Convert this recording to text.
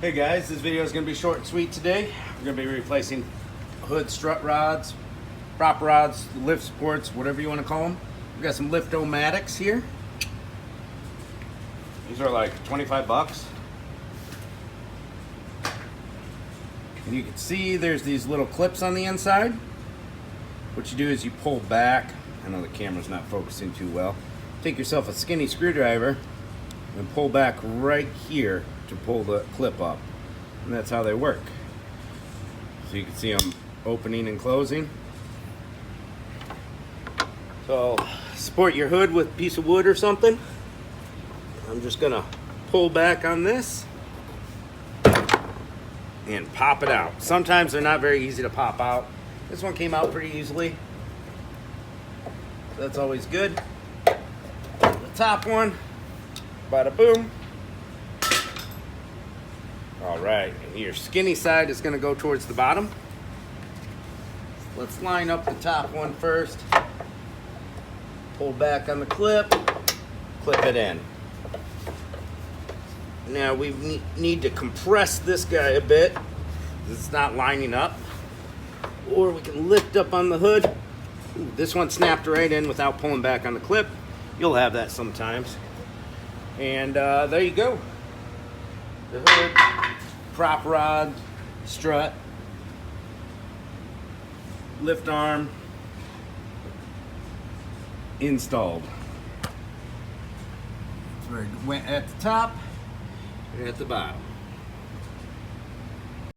Hey guys, this video is going to be short and sweet today. We're going to be replacing hood strut rods, prop rods, lift supports, whatever you want to call them. We've got some Lift-O-Matics here. These are like 25 bucks. And you can see there's these little clips on the inside. What you do is you pull back. I know the camera's not focusing too well. Take yourself a skinny screwdriver and pull back right here to pull the clip up, and that's how they work. So you can see them opening and closing. So support your hood with a piece of wood or something. I'm just gonna pull back on this and pop it out. Sometimes they're not very easy to pop out. This one came out pretty easily, so that's always good. The top one, bada boom. All right, and your skinny side is going to go towards the bottom. Let's line up the top one first. Pull back on the clip, clip it in. Now we need to compress this guy a bit because it's not lining up. Or we can lift up on the hood. Ooh, this one snapped right in without pulling back on the clip. You'll have that sometimes. And there you go. The hood, prop rod, strut, lift arm installed. So it went at the top and at the bottom.